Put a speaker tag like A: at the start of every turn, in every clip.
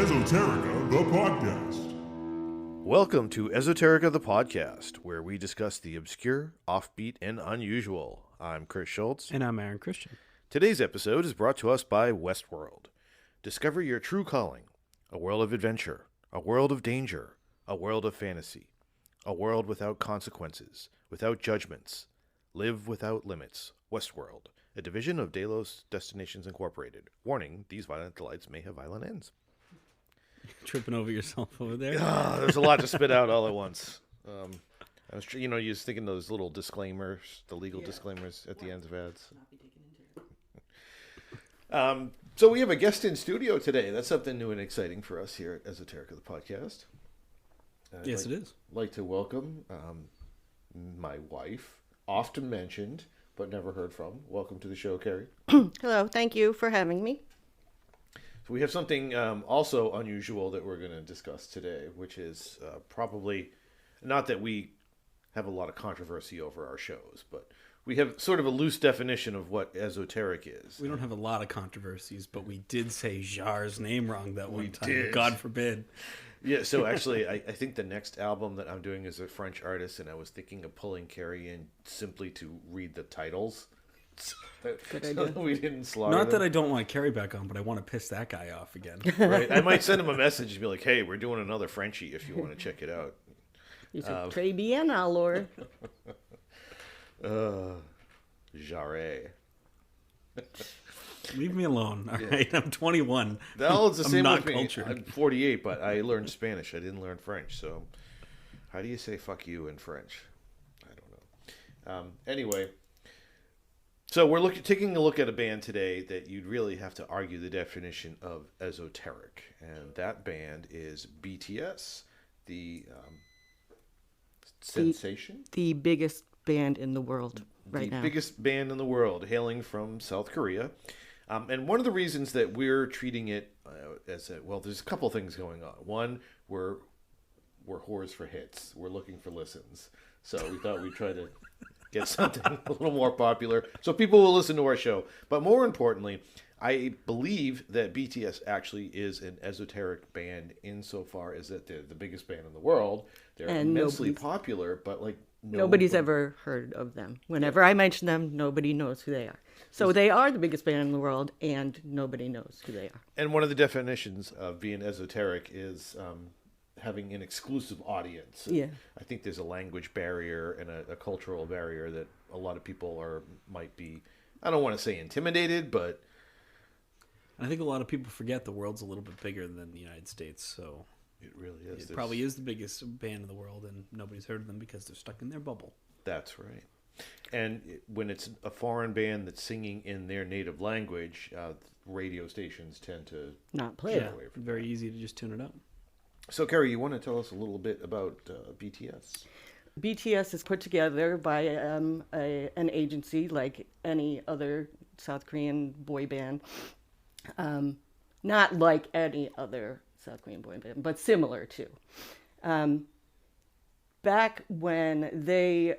A: Esoterica, the podcast.
B: Welcome to Esoterica the Podcast, where we discuss the obscure, offbeat, and unusual. I'm Chris Schultz.
C: And I'm Aaron Christian.
B: Today's episode is brought to us by Westworld. Discover your true calling. A world of adventure. A world of danger. A world of fantasy. A world without consequences. Without judgments. Live without limits. Westworld. A division of Delos Destinations Incorporated. Warning, these violent delights may have violent ends.
C: Tripping over yourself over there.
B: There's a lot to spit out all at once. I was, you're just thinking those little disclaimers, the legal disclaimers at the end of ads. So we have a guest in studio today. That's something new and exciting for us here at Esoterica the Podcast.
C: Yes, it is.
B: I'd like to welcome my wife, often mentioned but never heard from. Welcome to the show, Carrie.
D: Hello, thank you for having me.
B: So we have something also unusual that we're going to discuss today, which is probably, not that we have a lot of controversy over our shows, but we have sort of a loose definition of what esoteric is.
C: We don't have a lot of controversies, but we did say Jar's name wrong that one time.
B: Did.
C: God forbid.
B: Yeah, so actually, I think the next album that I'm doing is a French artist, and I was thinking of pulling Carrie in simply to read the titles.
D: Good
B: So
D: idea.
B: we didn't slaughter
C: Not
B: them.
C: that I don't want Carrie back on, but I want to piss that guy off again.
B: Right? I might send him a message and be like, hey, we're doing another Frenchie if you want to check it out.
D: He's a très bien, alors.
B: Jarre.
C: Leave me alone, all right? I'm 21.
B: Well, it's the
C: I'm
B: same
C: not
B: with me.
C: cultured.
B: I'm 48, but I learned Spanish. I didn't learn French. So how do you say fuck you in French? I don't know. Anyway, so we're taking a look at a band today that you'd really have to argue the definition of esoteric. And that band is BTS, the sensation?
D: The biggest band in the world right
B: The
D: now.
B: biggest band in the world, hailing from South Korea. And one of the reasons that we're treating it as there's a couple things going on. One, we're whores for hits. We're looking for listens. So we thought we'd try to get something a little more popular so people will listen to our show. But more importantly, I believe that BTS actually is an esoteric band insofar as that they're the biggest band in the world. They're
D: And
B: immensely popular, but
D: Nobody's ever heard of them. Whenever I mention them, nobody knows who they are. So they are the biggest band in the world, and nobody knows who they are.
B: And one of the definitions of being esoteric is having an exclusive audience.
D: Yeah.
B: I think there's a language barrier and a cultural barrier that a lot of people might be, I don't want to say intimidated, but...
C: I think a lot of people forget the world's a little bit bigger than the United States, so...
B: It really is.
C: It probably is the biggest band in the world, and nobody's heard of them because they're stuck in their bubble.
B: That's right. And when it's a foreign band that's singing in their native language, radio stations tend to
D: Not play
B: stay
D: it.
B: away from
C: Very
B: that.
C: easy to just tune it up.
B: So, Carrie, you want to tell us a little bit about BTS?
D: BTS is put together by an agency like any other South Korean boy band. Not like any other South Korean boy band, but similar to. Back when they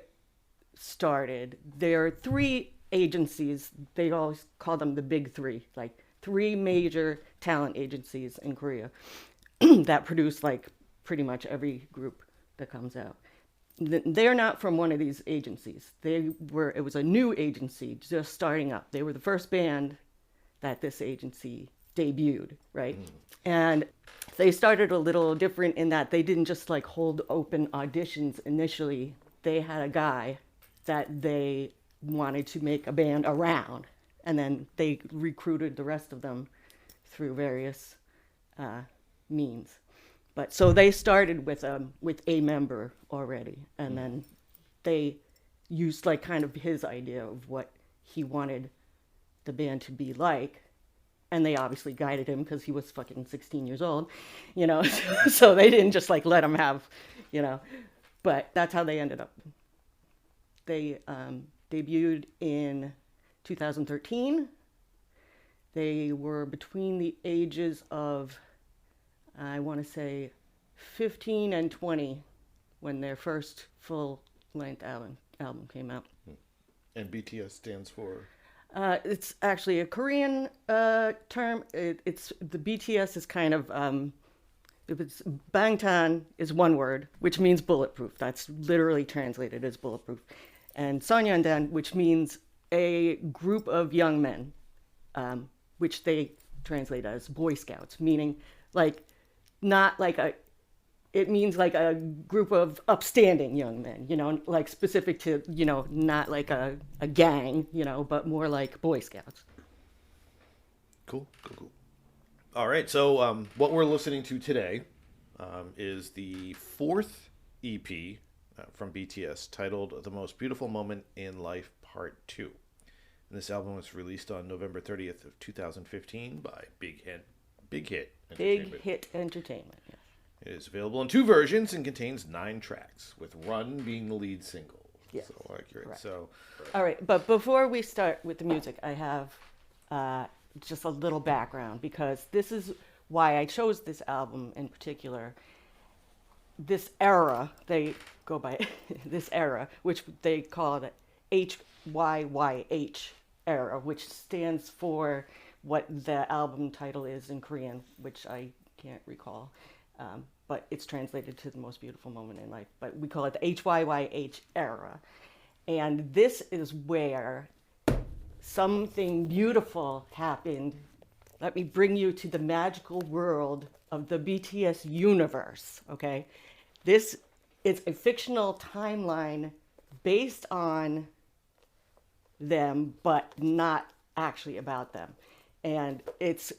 D: started, there are three agencies. They always call them the big three, like three major talent agencies in Korea that produce like pretty much every group that comes out. They're not from one of these agencies. It was a new agency just starting up. They were the first band that this agency debuted, right? And they started a little different in that they didn't just like hold open auditions initially. They had a guy that they wanted to make a band around, and then they recruited the rest of them through various means. But so they started with a member already, and then they used like kind of his idea of what he wanted the band to be like. And they obviously guided him because he was fucking 16 years old, so they didn't just like let him have, but that's how they ended up. They debuted in 2013. They were between the ages of, I want to say, 15 and 20 when their first full-length album came out.
B: And BTS stands for?
D: It's actually a Korean term. It's the BTS is kind of it's Bangtan is one word, which means bulletproof. That's literally translated as bulletproof, and Sonyeondan, which means a group of young men, which they translate as Boy Scouts, meaning like not like a. It means like a group of upstanding young men, like specific to, not like a gang, but more like Boy Scouts.
B: Cool. All right, so what we're listening to today is the fourth EP from BTS titled "The Most Beautiful Moment in Life Part 2." And this album was released on November 30th of 2015 by Big Hit
D: Entertainment. Yeah.
B: It is available in 2 versions and contains 9 tracks, with "Run" being the lead single.
D: Yeah.
B: So accurate.
D: Correct.
B: So,
D: all right, but before we start with the music, I have just a little background, because this is why I chose this album in particular. This era, they go by this era, which they call the HYYH era, which stands for what the album title is in Korean, which I can't recall. But it's translated to "The Most Beautiful Moment in Life." But we call it the HYYH era. And this is where something beautiful happened. Let me bring you to the magical world of the BTS universe, okay? This is a fictional timeline based on them, but not actually about them. And it's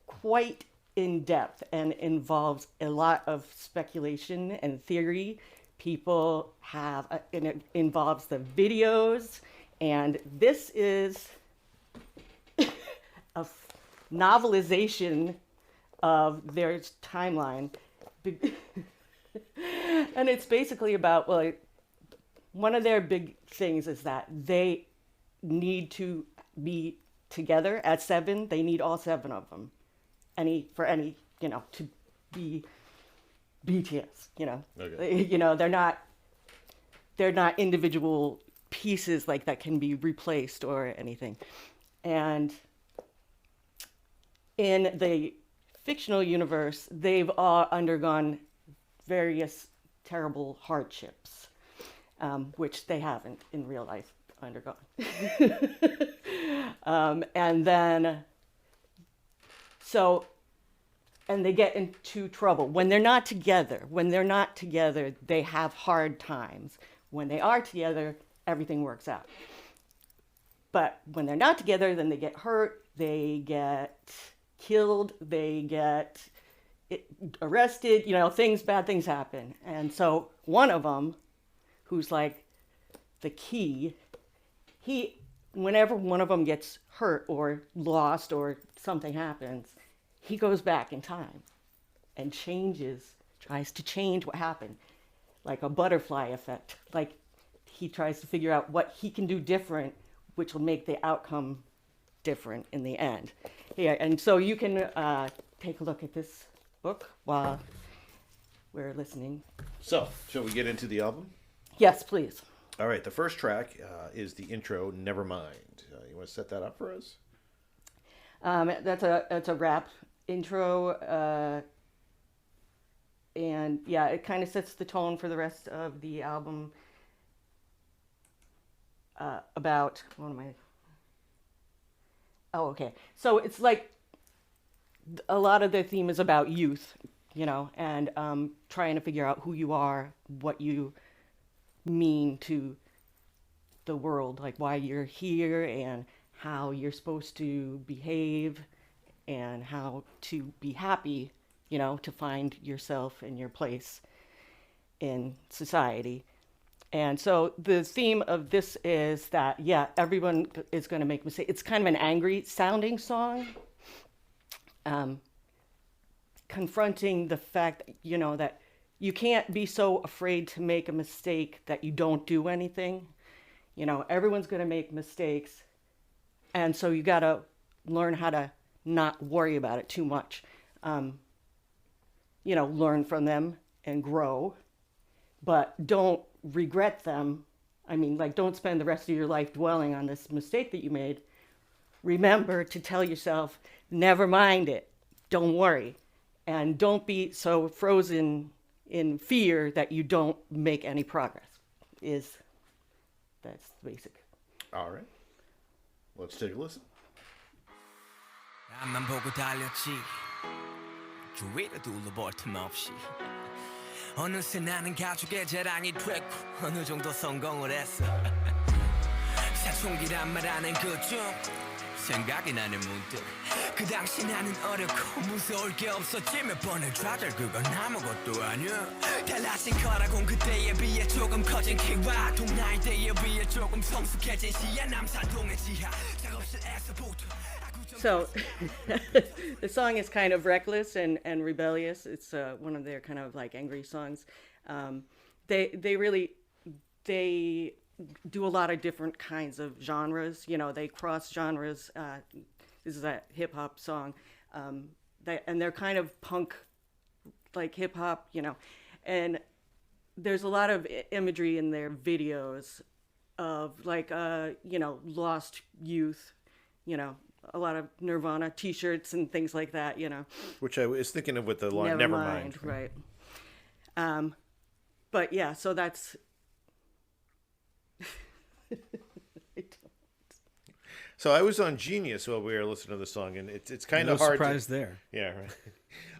D: quite in depth and involves a lot of speculation and theory. People have, and it involves the videos, and this is a novelization of their timeline. And it's basically about, well, one of their big things is that they need to be together at 7. They need all 7 of them. To be BTS,
B: Okay.
D: They're not individual pieces like that can be replaced or anything. And in the fictional universe, they've all undergone various terrible hardships, which they haven't in real life undergone. And they get into trouble. When they're not together, they have hard times. When they are together, everything works out. But when they're not together, then they get hurt, they get killed, they get arrested, bad things happen. And so one of them, who's like the key, whenever one of them gets hurt or lost or something happens, he goes back in time and tries to change what happened, like a butterfly effect. Like he tries to figure out what he can do different, which will make the outcome different in the end. Yeah, and so you can take a look at this book while we're listening.
B: So, shall we get into the album?
D: Yes, please.
B: All right, the first track is the intro, "Nevermind." You want to set that up for us?
D: That's a rap intro, and yeah, it kind of sets the tone for the rest of the album. About what am I? Oh, okay. So it's like a lot of the theme is about youth, and trying to figure out who you are, what you mean to the world, like why you're here and how you're supposed to behave and how to be happy, to find yourself and your place in society. And so the theme of this is that, yeah, everyone is going to make mistakes. It's kind of an angry sounding song, confronting the fact, that you can't be so afraid to make a mistake that you don't do anything. Everyone's going to make mistakes. And so you got to learn how to not worry about it too much. Learn from them and grow, but don't regret them I mean, like, don't spend the rest of your life dwelling on this mistake that you made. Remember to tell yourself, never mind it. Don't worry. And don't be so frozen in fear that you don't make any progress. That's basic.
B: All right. Let's take a listen.
E: 앞만 보고 달렸지 주위를 둘러볼 틈 없이 어느새 나는 가족의 자랑이 됐고 어느 정도 성공을 했어 사춘기란 말 하는 그중 생각이 나는 문득 그 당시 나는 어렵고 무서울 게 없었지 몇 번을 좌절 그건 아무것도 아니야 달라진 거라곤 그때에 비해 조금 커진 키와 동나이대에 비해 조금 성숙해진 시야 남산동의 지하 작업실에서부터
D: So the song is kind of reckless and rebellious. It's one of their kind of like angry songs. They do a lot of different kinds of genres. You know, they cross genres. This is a hip hop song, and they're kind of punk, like hip hop. You know, and there's a lot of imagery in their videos of like lost youth. You know. A lot of Nirvana T-shirts and things like that, you know.
B: Which I was thinking of with the line, never mind.
D: Right. But yeah, so that's...
B: So I was on Genius while we were listening to the song, and it's kind of
C: No
B: hard.
C: surprise there.
B: Yeah, right.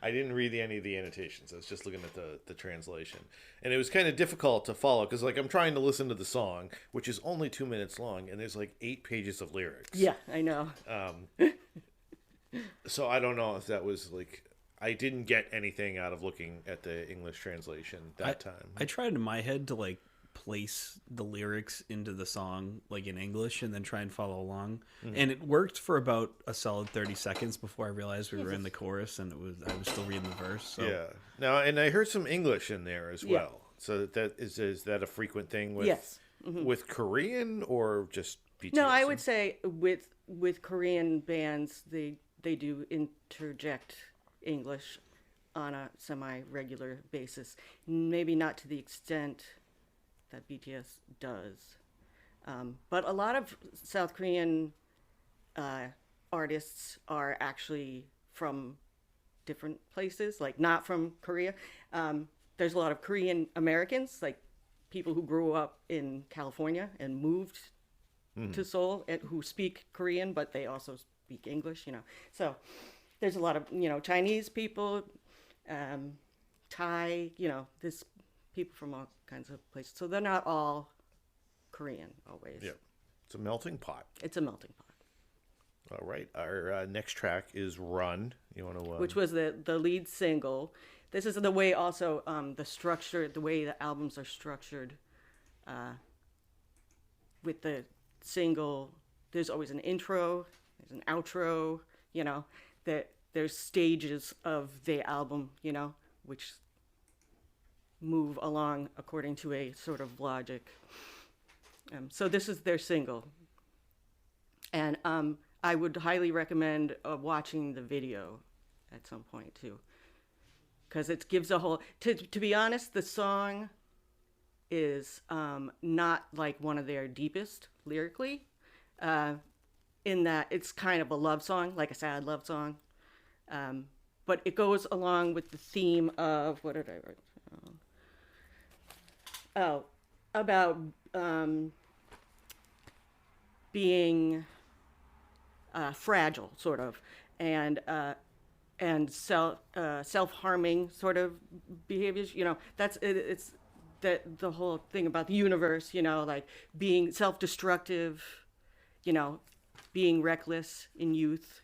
B: I didn't read any of the annotations. I was just looking at the translation, and it was kind of difficult to follow because like I'm trying to listen to the song, which is only 2 minutes long, and there's like 8 pages of lyrics.
D: Yeah, I know.
B: So I don't know if that was like I didn't get anything out of looking at the English translation that time.
C: I tried in my head to like place the lyrics into the song like in English and then try and follow along, and it worked for about a solid 30 seconds before I realized we were in the chorus and I was still reading the verse. So.
B: Yeah. Now, and I heard some English in there as well. So that is that a frequent thing with
D: Yes.
B: with Korean or just BTS?
D: No, I would say with Korean bands, they do interject English on a semi-regular basis. Maybe not to the extent that BTS does. But a lot of South Korean artists are actually from different places, like not from Korea. There's a lot of Korean Americans, like people who grew up in California and moved to Seoul and who speak Korean, but they also speak English, you know. So there's a lot of, Chinese people, Thai, there's people from all kinds of places. So they're not all Korean always.
B: Yeah. It's a melting pot.
D: It's a melting pot.
B: All right. Our next track is Run. You want to...
D: Which was the lead single. This is the way also the structure, the way the albums are structured with the single. There's always an intro, there's an outro, that there's stages of the album, which move along according to a sort of logic. So this is their single. And I would highly recommend watching the video at some point too. Because it gives a whole... To be honest, the song is not like one of their deepest lyrically, in that it's kind of a love song, like a sad love song. But it goes along with the theme of... What did I write? About being fragile, sort of, and self-harming sort of behaviors. That's it. It's the whole thing about the universe. Like being self-destructive. Being reckless in youth.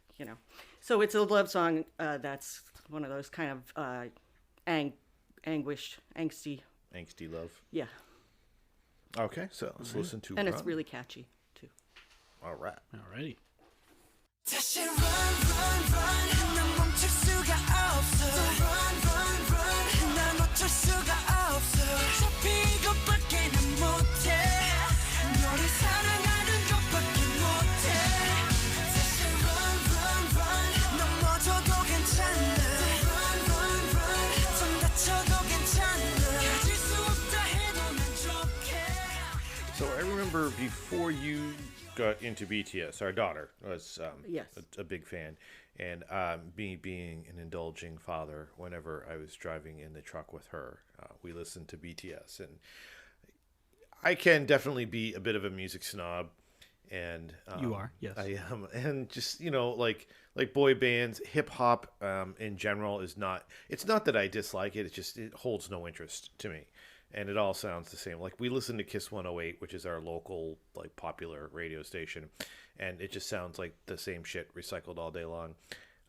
D: So it's a love song. That's one of those kind of angsty
B: love.
D: Yeah.
B: Okay, so let's listen to
D: And
B: Run.
D: it's really catchy, too.
B: All right.
C: Alrighty.
E: 다시 run run run 난 멈출 수가 없어 run run run 난 어쩔 수가 없어 어차피 이것밖에는 못해 너를 사랑하는 것밖에 못해 다시 run run run 넘어져도 괜찮아 run run run 좀 다쳐도 괜찮아 가질 수 없다 해도 난 좋게.
B: So before you got into BTS, our daughter was
D: Yes.
B: a big fan, and me being an indulging father, whenever I was driving in the truck with her, we listened to BTS, and I can definitely be a bit of a music snob, and
C: You are, yes.
B: I am, and just like boy bands, hip hop in general is not. It's not that I dislike it. It's just it holds no interest to me, and it all sounds the same. Like we listen to Kiss 108, which is our local like popular radio station, and it just sounds like the same shit recycled all day long.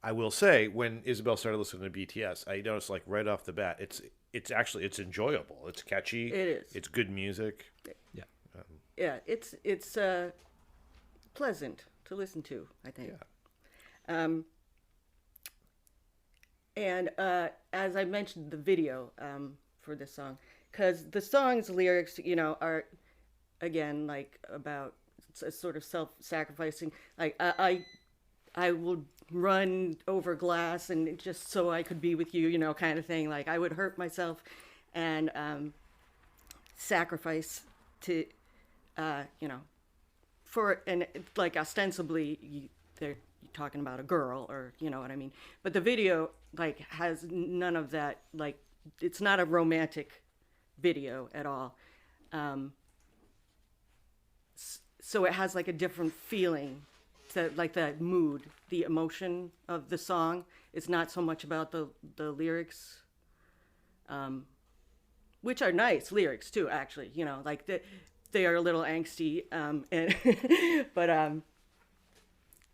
B: I will say, when Isabel started listening to BTS, I noticed like right off the bat, it's actually it's enjoyable. It's catchy.
D: It is.
B: It's good music.
C: Yeah.
D: Yeah, it's pleasant to listen to, I think. And as I mentioned, the video for this song, because the song's lyrics, are again like about sort of self-sacrificing. Like I will run over glass and just so I could be with you, kind of thing. Like I would hurt myself and sacrifice to, for, and like ostensibly they're talking about a girl or, you know what I mean? But the video like has none of that. Like it's not a romantic video at all. So it has like a different feeling. So like the mood, the emotion of the song is not so much about the lyrics, which are nice lyrics too, actually. Like they are a little angsty,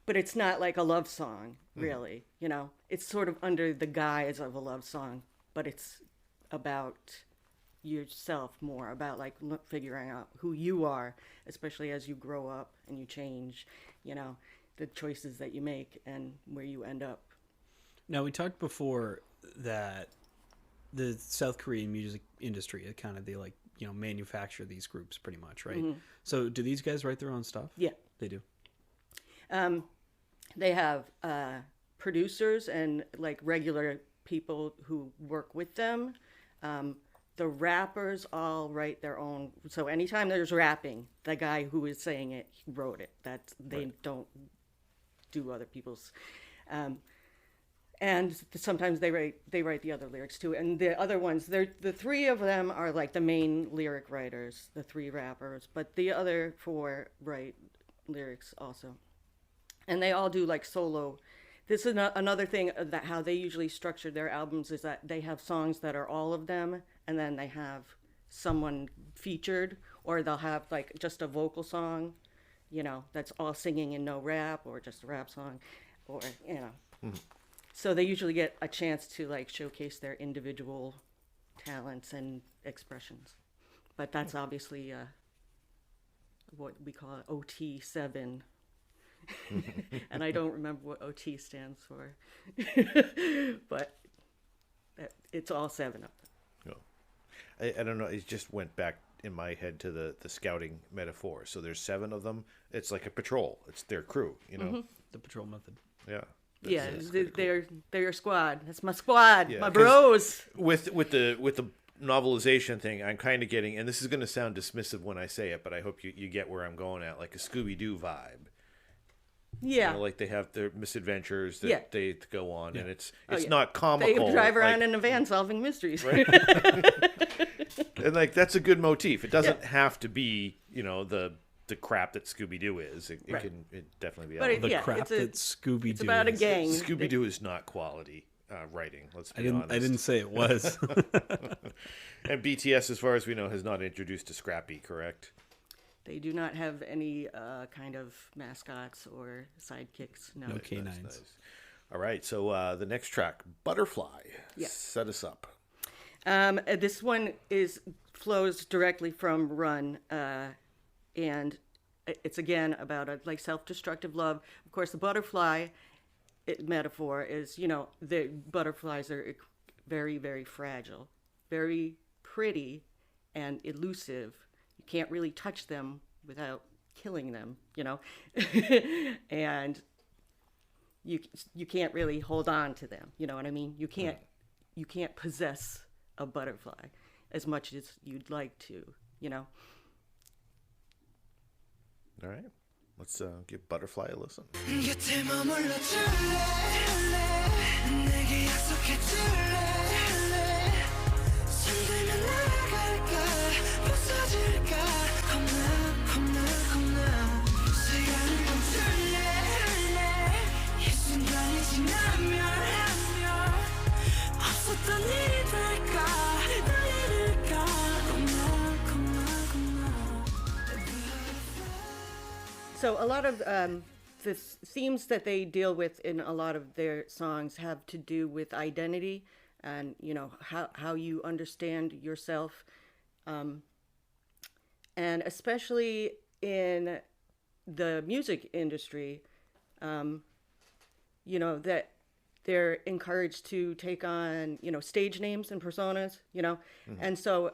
D: but it's not like a love song, really. It's sort of under the guise of a love song, but it's about yourself more, about like figuring out who you are, especially as you grow up and you change, the choices that you make and where you end up.
C: Now, we talked before that the South Korean music industry, kind of, they like, manufacture these groups pretty much, right? Mm-hmm. So do these guys write their own stuff?
D: Yeah.
C: They do?
D: They have producers and like regular people who work with them. The rappers all write their own. So anytime there's rapping, the guy who is saying it, he wrote it. They don't do other people's. And sometimes they write the other lyrics too. And the other ones, the three of them are like the main lyric writers, the three rappers, but the other four write lyrics also. And they all do like solo. This is another thing that how they usually structure their albums is that they have songs that are all of them, and then they have someone featured, or they'll have like just a vocal song, that's all singing and no rap, or just a rap song, or So they usually get a chance to like showcase their individual talents and expressions. But that's obviously what we call OT7. And I don't remember what OT stands for. But it's all seven of them.
B: Oh. I don't know. It just went back in my head to the scouting metaphor. So there's seven of them. It's like a patrol. It's their crew,
D: Mm-hmm.
C: The patrol method.
B: Yeah.
D: They're your squad. That's my squad.
B: Yeah,
D: my bros.
B: With the novelization thing, I'm kind of getting, and this is going to sound dismissive when I say it, but I hope you get where I'm going at, like a Scooby-Doo vibe.
D: Yeah.
B: Like they have their misadventures that they go on, and it's not
D: They
B: comical.
D: drive around in a van solving mysteries.
B: Right? And like that's a good motif. It doesn't have to be, the crap that Scooby-Doo is. It can definitely be.
D: But
C: The crap that Scooby-Doo
D: It's about a gang.
B: Scooby-Doo is not quality writing. Let's be honest.
C: I didn't say it was.
B: And BTS, as far as we know, has not introduced a Scrappy, correct?
D: They do not have any kind of mascots or sidekicks. No.
C: No canines.
B: Nice. All right, so the next track, Butterfly.
D: Yeah.
B: Set us up.
D: This one flows directly from Run, and it's again about a self-destructive love. Of course, the butterfly metaphor is, the butterflies are very, very fragile, very pretty and elusive. You can't really touch them without killing them, and you can't really hold on to them. You know what I mean? You can't possess a butterfly as much as you'd like to,
B: All right. Let's give Butterfly a listen.
E: 곁에 머물러 줄래 내게 약속해 줄래 손들면 날아갈까 부서질까 겁나 시간을 멈출래 이 순간이 지나면 없었던 일이 될까 날 잃을까 겁나
D: So a lot of the themes that they deal with in a lot of their songs have to do with identity and, you know, how you understand yourself. And especially in the music industry, you know, that they're encouraged to take on, you know, stage names and personas, you know. And so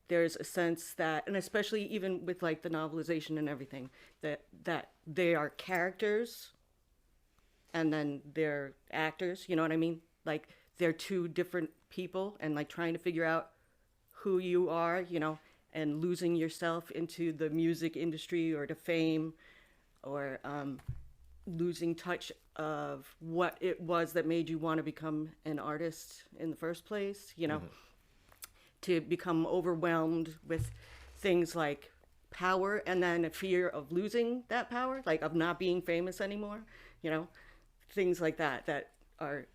D: there's a sense that, and especially even with like the novelization and everything, that they are characters and then they're actors, you know what I mean? Like they're two different people, and like trying to figure out who you are, you know, and losing yourself into the music industry or to fame, or losing touch of what it was that made you want to become an artist in the first place, you know. To become overwhelmed with things like power and then a fear of losing that power, like of not being famous anymore, you know, things like that are,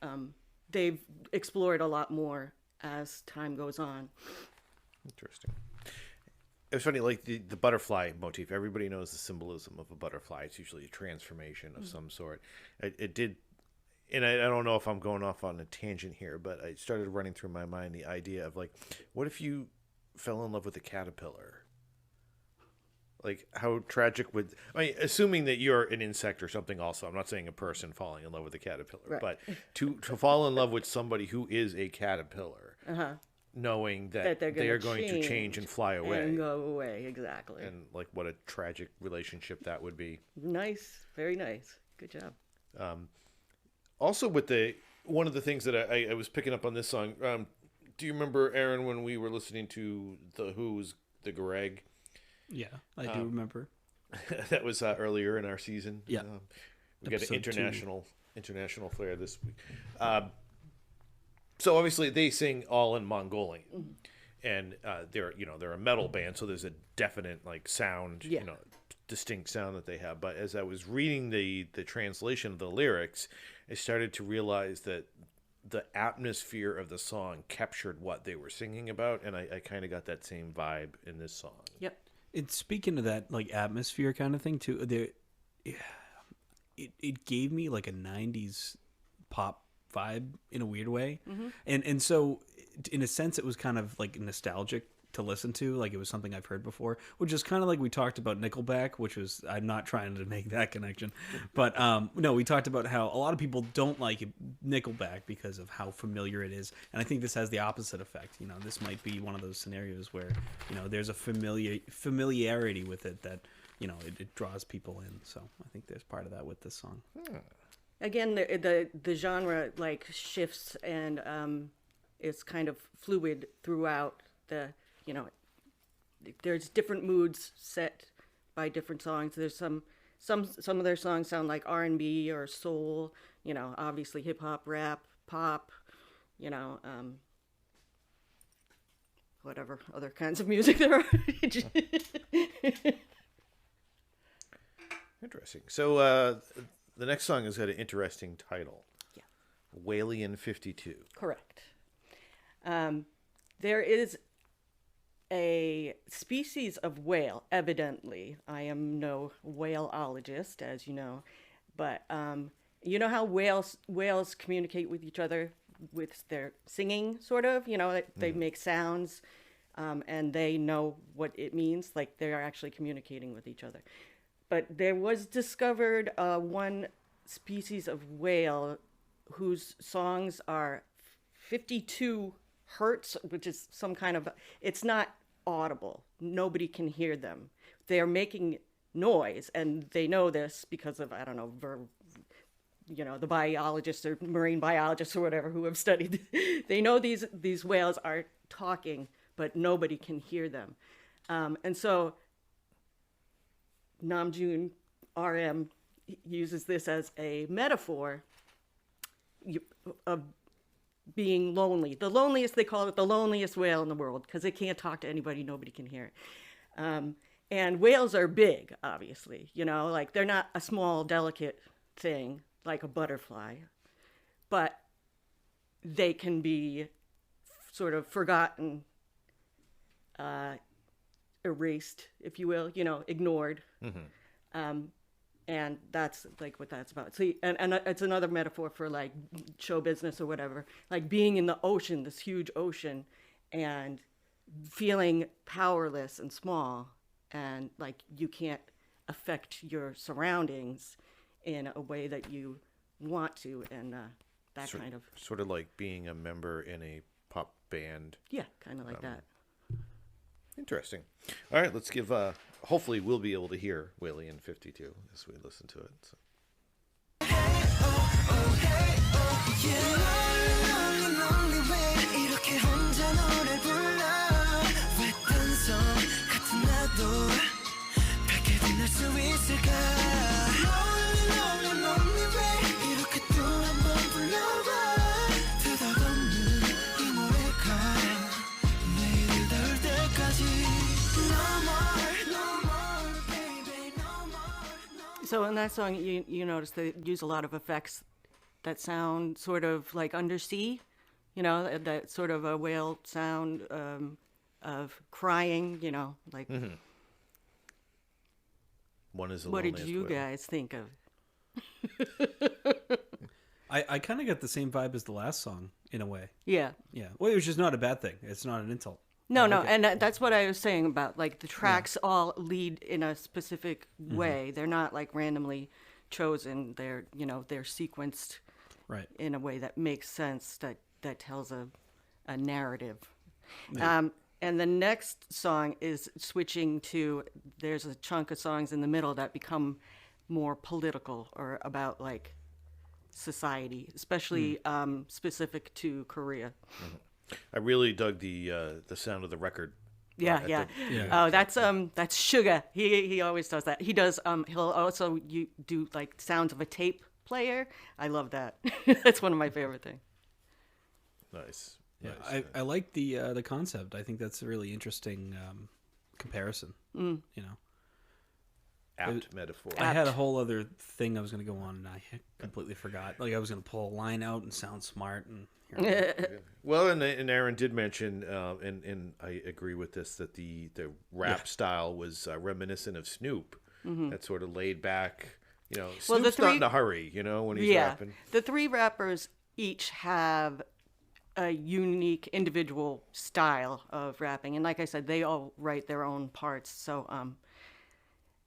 D: they've explored a lot more as time goes on.
B: Interesting. It was funny, like the butterfly motif. Everybody knows the symbolism of a butterfly. It's usually a transformation of some sort. It did. And I don't know if I'm going off on a tangent here, but I started running through my mind the idea of like, what if you fell in love with a caterpillar? Like, how tragic would, I mean, assuming that you're an insect or something also, I'm not saying a person falling in love with a caterpillar,
D: Right.
B: but to fall in love with somebody who is a caterpillar, knowing that they are going to change and fly away.
D: And go away, exactly.
B: And like, what a tragic relationship that would be.
D: Nice, very nice. Good job.
B: Also, with one of the things that I was picking up on this song, do you remember, Aaron, when we were listening to the Who's The Greg?
C: Yeah, I do remember.
B: That was earlier in our season.
C: Yeah.
B: We got an
C: Episode
B: international flair this week. So obviously they sing all in Mongolian, and they're a metal band, so there's a definite like sound,
D: Yeah.
B: distinct sound that they have. But as I was reading the translation of the lyrics, I started to realize that the atmosphere of the song captured what they were singing about, and I kind of got that same vibe in this song.
D: Yep.
C: It's speaking of that like atmosphere kind of thing too. It gave me like a 90s pop vibe in a weird way. And so in a sense it was kind of like nostalgic to listen to, like it was something I've heard before, which is kind of like we talked about Nickelback, which was, I'm not trying to make that connection, but no, we talked about how a lot of people don't like Nickelback because of how familiar it is, and I think this has the opposite effect. You know, this might be one of those scenarios where, you know, there's a familiarity with it that, you know, it draws people in. So I think there's part of that with this song.
D: Again, the genre like shifts and is kind of fluid throughout the, you know, there's different moods set by different songs. There's some of their songs sound like R&B or soul, you know, obviously hip hop, rap, pop, you know, whatever other kinds of music there are.
B: Interesting. So the next song has got an interesting title.
D: Yeah.
B: Whalian 52.
D: Correct. There is a species of whale, evidently. I am no whaleologist, as you know, but you know how whales communicate with each other with their singing, sort of, you know, they make sounds and they know what it means, like they are actually communicating with each other. But there was discovered one species of whale whose songs are 52 hertz, which is some kind of, it's not audible. Nobody can hear them. They're making noise, and they know this because of, I don't know, you know, the biologists or marine biologists or whatever who have studied. They know these whales are talking, but nobody can hear them. And so Namjoon RM uses this as a metaphor of being lonely. The loneliest, they call it the loneliest whale in the world because it can't talk to anybody, nobody can hear it. And whales are big, obviously, you know, like they're not a small, delicate thing like a butterfly, but they can be sort of forgotten, erased, if you will, you know, ignored. And that's like what that's about. See, and it's another metaphor for like show business or whatever, like being in the ocean, this huge ocean, and feeling powerless and small, and like you can't affect your surroundings in a way that you want to, and that kind of
B: sort of like being a member in a pop band.
D: Yeah, kind of like that.
B: Interesting. All right, let's give. Hopefully, we'll be able to hear Whaley in 52 as we listen to it. So.
D: So in that song, you notice they use a lot of effects that sound sort of like undersea, you know, that sort of a whale sound of crying, you know, like.
B: One is the
D: what did
B: loneliest
D: you
B: whale.
D: guys think of?
C: I kind of got the same vibe as the last song in a way.
D: Yeah.
C: Yeah. Well, which is not a bad thing. It's not an insult.
D: No, and that's what I was saying about like the tracks all lead in a specific way. They're not like randomly chosen. They're, you know, they're sequenced
C: Right.
D: in a way that makes sense, that tells a narrative. And the next song is switching to, there's a chunk of songs in the middle that become more political or about like society, especially specific to Korea.
B: I really dug the sound of the record.
D: Yeah,
B: at
D: yeah.
B: the-
D: Oh, that's Suga. He always does that. He does. He'll also do like sounds of a tape player. I love that. That's one of my favorite things.
B: Nice.
C: Yeah,
B: Nice.
C: I like the concept. I think that's a really interesting comparison. You know,
B: Apt metaphor.
C: I had a whole other thing I was going to go on, and I completely forgot. Like I was going to pull a line out and sound smart, and
B: Well, and Aaron did mention, and I agree with this, that the rap style was reminiscent of Snoop. That sort of laid back, you know,
D: Well, the
B: Snoop's not
D: three-
B: in a hurry, you know, when he's rapping.
D: The three rappers each have a unique individual style of rapping, and like I said, they all write their own parts. So,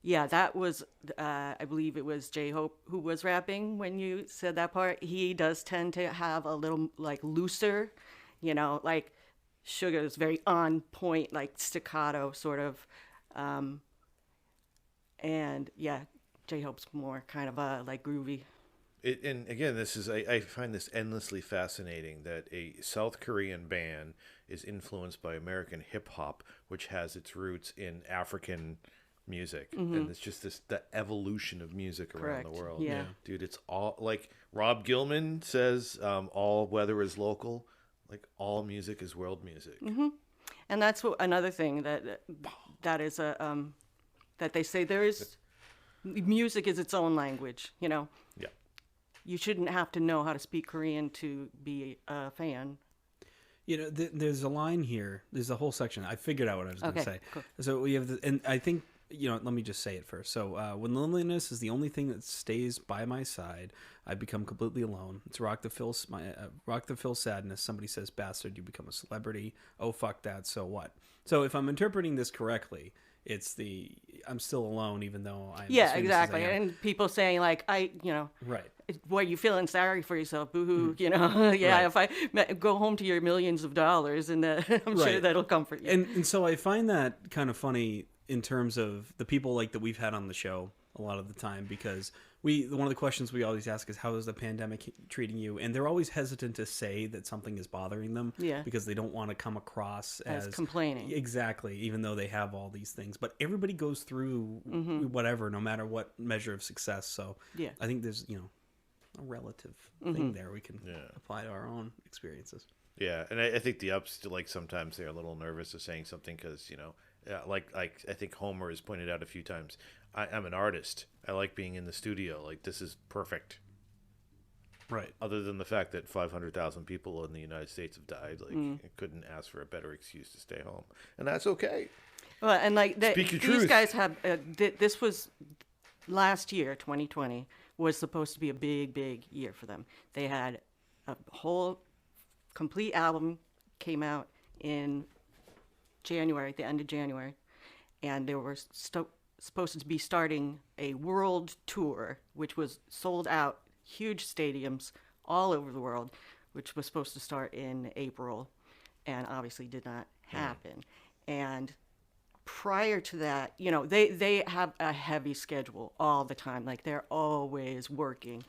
D: yeah, that was, I believe it was J-Hope who was rapping when you said that part. He does tend to have a little like looser, you know, like Suga is very on point, like staccato sort of, and yeah, J-Hope's more kind of like groovy.
B: And again, this is I find this endlessly fascinating that a South Korean band is influenced by American hip hop, which has its roots in African music, and it's just the evolution of music around the
D: Correct.
B: world.
D: Yeah.
B: Dude, it's all like Rob Gilman says, all weather is local, like all music is world music.
D: And that's another thing that is that they say there is music is its own language. You know,
B: Yeah.
D: you shouldn't have to know how to speak Korean to be a fan.
C: you know, there's a line here. There's a whole section. I figured out what I was going to
D: Okay,
C: say.
D: cool.
C: So we have, and I think, you know, let me just say it first. So when loneliness is the only thing that stays by my side, I become completely alone. It's rock the fill sadness. Somebody says, "Bastard, you become a celebrity." Oh, fuck that. So what? So if I'm interpreting this correctly, it's I'm still alone, even though I'm
D: Yeah,
C: as famous as I
D: exactly.
C: am.
D: And people saying like,
C: Right.
D: what, you feeling sorry for yourself? Boo-hoo, you know? Yeah,
C: Right.
D: if I go home to your millions of dollars, and I'm sure
C: Right.
D: that'll comfort you.
C: And so I find that kind of funny in terms of the people like that we've had on the show a lot of the time, because One of the questions we always ask is, how is the pandemic treating you? And they're always hesitant to say that something is bothering them,
D: Yeah.
C: because they don't want to come across
D: as complaining.
C: Exactly, even though they have all these things. But everybody goes through whatever, no matter what measure of success. So
D: Yeah.
C: I think there's, a relative thing there we can apply to our own experiences.
B: Yeah, and I think the ups, like, sometimes they're a little nervous of saying something because, like I think Homer has pointed out a few times, I'm an artist. I like being in the studio. Like, this is perfect.
C: Right.
B: Other than the fact that 500,000 people in the United States have died, like, I couldn't ask for a better excuse to stay home, and that's okay.
D: Well, and like
B: Speak your
D: these
B: truth.
D: guys have this was last year, 2020 was supposed to be a big year for them. They had a whole complete album came out in January, at the end of January, and they were supposed to be starting a world tour, which was sold out, huge stadiums all over the world, which was supposed to start in April, and obviously did not happen. And prior to that, they have a heavy schedule all the time. Like, they're always working.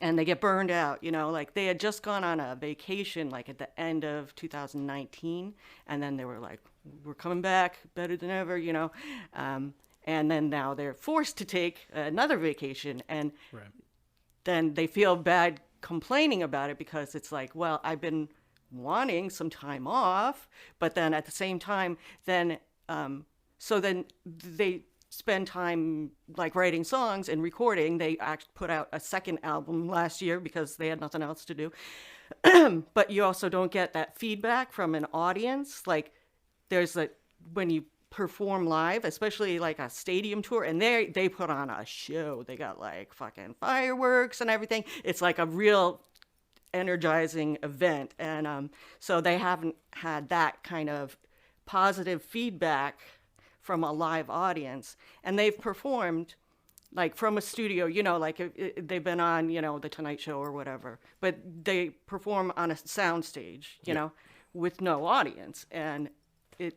D: And they get burned out, like they had just gone on a vacation, like at the end of 2019. And then they were like, we're coming back better than ever, and then now they're forced to take another vacation. And then they feel bad complaining about it, because it's like, well, I've been wanting some time off, but then at the same time, then they spend time like writing songs and recording. They actually put out a second album last year because they had nothing else to do. But you also don't get that feedback from an audience. Like, there's when you perform live, especially like a stadium tour, and they put on a show. They got like fucking fireworks and everything. It's like a real energizing event. And so they haven't had that kind of positive feedback from a live audience. And they've performed like from a studio, like they've been on, the Tonight Show or whatever, but they perform on a sound stage, with no audience. And they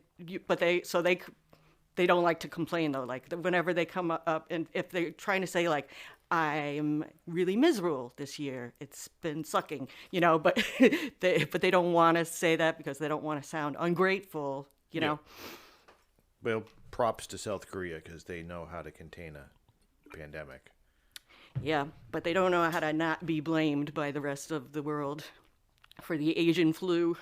D: don't like to complain though. Like, whenever they come up, and if they're trying to say like, I'm really miserable this year, it's been sucking, but they don't want to say that because they don't want to sound ungrateful, know.
B: Well, props to South Korea, because they know how to contain a pandemic.
D: Yeah, but they don't know how to not be blamed by the rest of the world for the Asian flu.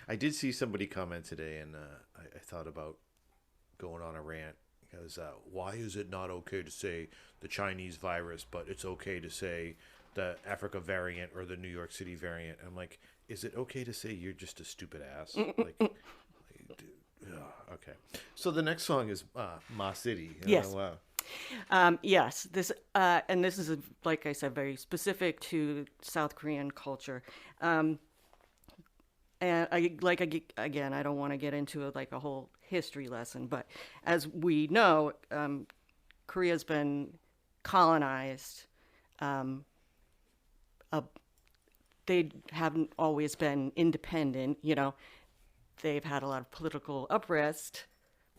B: I did see somebody comment today, and I thought about going on a rant, because why is it not okay to say the Chinese virus, but it's okay to say the Africa variant or the New York City variant? I'm like, is it okay to say you're just a stupid ass? Okay. So the next song is Ma City.
D: Yes.
B: Wow.
D: Yes. This and this is, like I said, very specific to South Korean culture. And again, I don't want to get into a whole history lesson, but as we know, Korea's been colonized. They haven't always been independent, They've had a lot of political unrest,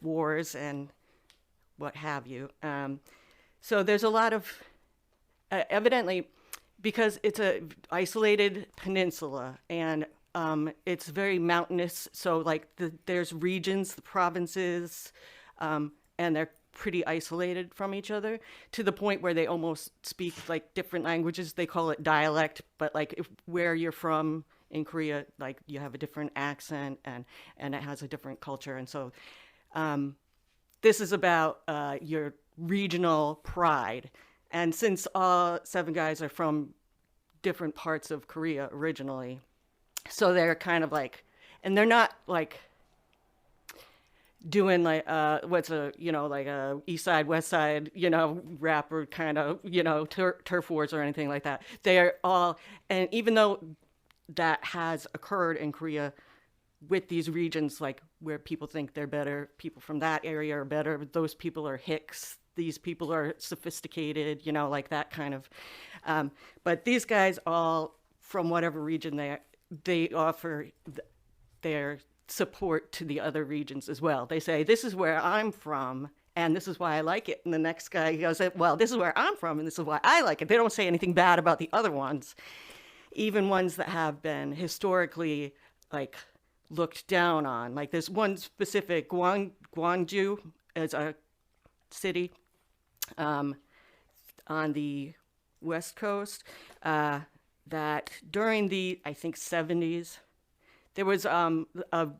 D: wars, and what have you. So there's a lot of, evidently, because it's a isolated peninsula, and it's very mountainous. So there's regions, the provinces, and they're pretty isolated from each other, to the point where they almost speak like different languages. They call it dialect, but where you're from in Korea, you have a different accent, and it has a different culture. And so this is about your regional pride. And since all 7 guys are from different parts of Korea originally, so they're kind of and they're not doing what's a East Side, West Side, rapper kind of, turf wars or anything like that. They are all, and even though that has occurred in Korea with these regions, where people think they're better, people from that area are better, those people are hicks, these people are sophisticated, that kind of. But these guys all, from whatever region they offer their support to the other regions as well. They say, this is where I'm from, and this is why I like it. And the next guy goes, well, this is where I'm from, and this is why I like it. They don't say anything bad about the other ones, even ones that have been historically like looked down on. Like there's one specific Gwangju as a city on the West Coast that during the, I think, 70s, there was the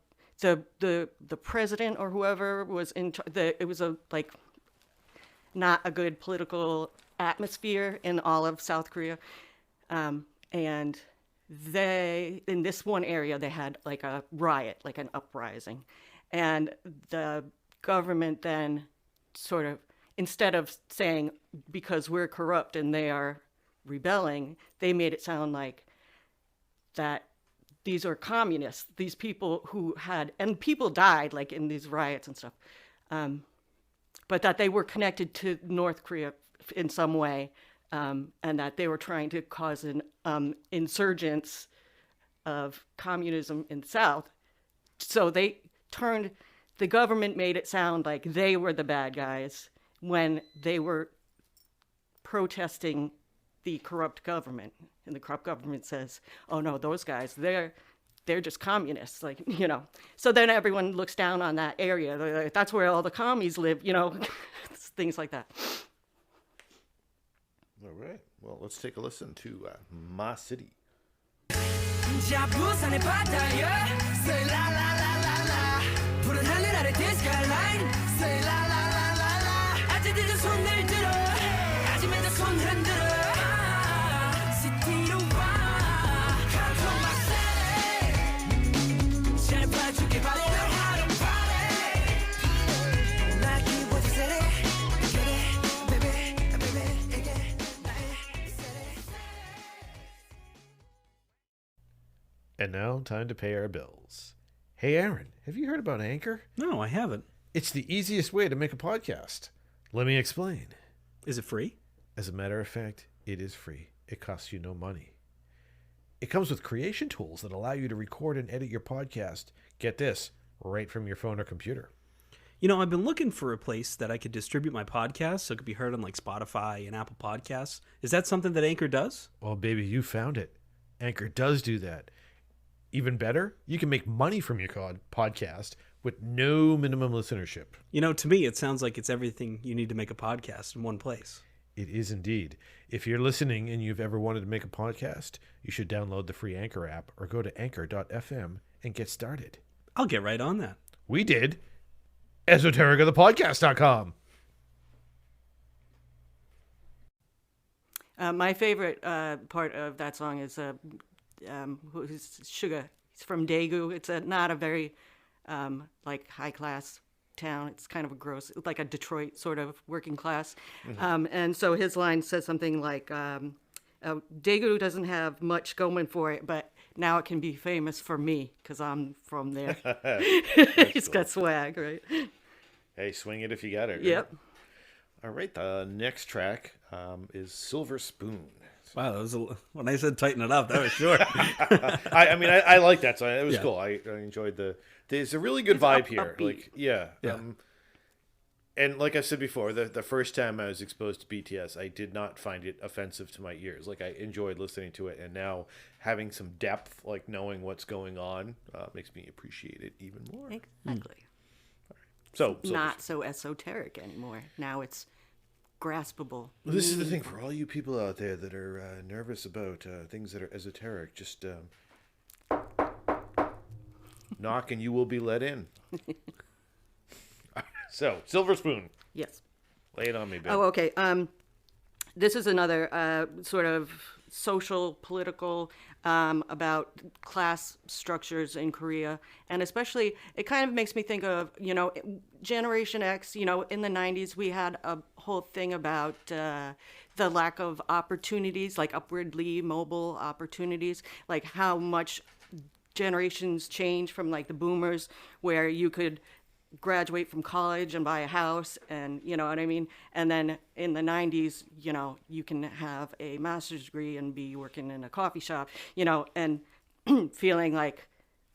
D: president or whoever was it was a like not a good political atmosphere in all of South Korea, and they in this one area they had like a riot, like an uprising, and the government then sort of, instead of saying because we're corrupt and they are rebelling, they made it sound like that these are communists, these people who had, and people died like in these riots and stuff, but that they were connected to North Korea in some way, and that they were trying to cause an insurgence of communism in the South. So the government made it sound like they were the bad guys when they were protesting the corrupt government, and the corrupt government says, "Oh no, those guys, they're just communists," like, you know. So then everyone looks down on that area. They're like, that's where all the commies live, you know, things like that.
B: All right. Well, let's take a listen to Ma City.
E: 자 부산의 바다야 Say la la la la la 푸른 하늘 아래 this skyline Say la la la la la 아재들도 손을 들어 아침에도 손 흔들어 시티로 와 Come to my city 잘 봐줄게 party 널 하루 party 날 기분 city baby baby 이게 나의 city.
B: And now, time to pay our bills. Hey, Aaron, have you heard about Anchor?
C: No, I haven't.
B: It's the easiest way to make a podcast. Let me explain.
C: Is it free?
B: As a matter of fact, it is free. It costs you no money. It comes with creation tools that allow you to record and edit your podcast. Get this, right from your phone or computer.
C: You know, I've been looking for a place that I could distribute my podcast so it could be heard on like Spotify and Apple Podcasts. Is that something that Anchor does?
B: Well, baby, you found it. Anchor does do that. Even better, you can make money from your podcast with no minimum listenership.
C: You know, to me, it sounds like it's everything you need to make a podcast in one place.
B: It is indeed. If you're listening and you've ever wanted to make a podcast, you should download the free Anchor app or go to anchor.fm and get started.
C: I'll get right on that.
B: We did. esotericofthepodcast.com.
D: My favorite part of that song is who's Suga. He's from Daegu. It's not a very like high class town. It's kind of a gross, like a Detroit sort of working class. Mm-hmm. And so his line says something like, Daegu doesn't have much going for it, but now it can be famous for me because I'm from there. He's got swag, right?
B: Hey, swing it if you got it. Right?
D: Yep.
B: All right, the next track is Silver Spoon.
C: Wow, that was when I said tighten it up, that was short.
B: I mean, I like that song. It was cool. I enjoyed there's a really good vibe here.
D: Upbeat.
B: Like, yeah. And like I said before, the first time I was exposed to BTS, I did not find it offensive to my ears. Like, I enjoyed listening to it, and now having some depth, like knowing what's going on, makes me appreciate it even more.
D: Exactly.
B: So
D: Not so esoteric anymore. Now it's graspable.
B: Well, this is the thing for all you people out there that are nervous about things that are esoteric. Just knock and you will be let in. So, Silver Spoon.
D: Yes.
B: Lay it on me, Ben.
D: Oh, okay. This is another sort of social, political, about class structures in Korea. And especially, it kind of makes me think of, you know, Generation X. You know, in the 90s, we had a whole thing about the lack of opportunities, like upwardly mobile opportunities, like how much generations change from like the boomers, where you could graduate from college and buy a house, and you know what I mean. And then in the 90s, you know, you can have a master's degree and be working in a coffee shop, you know, and feeling like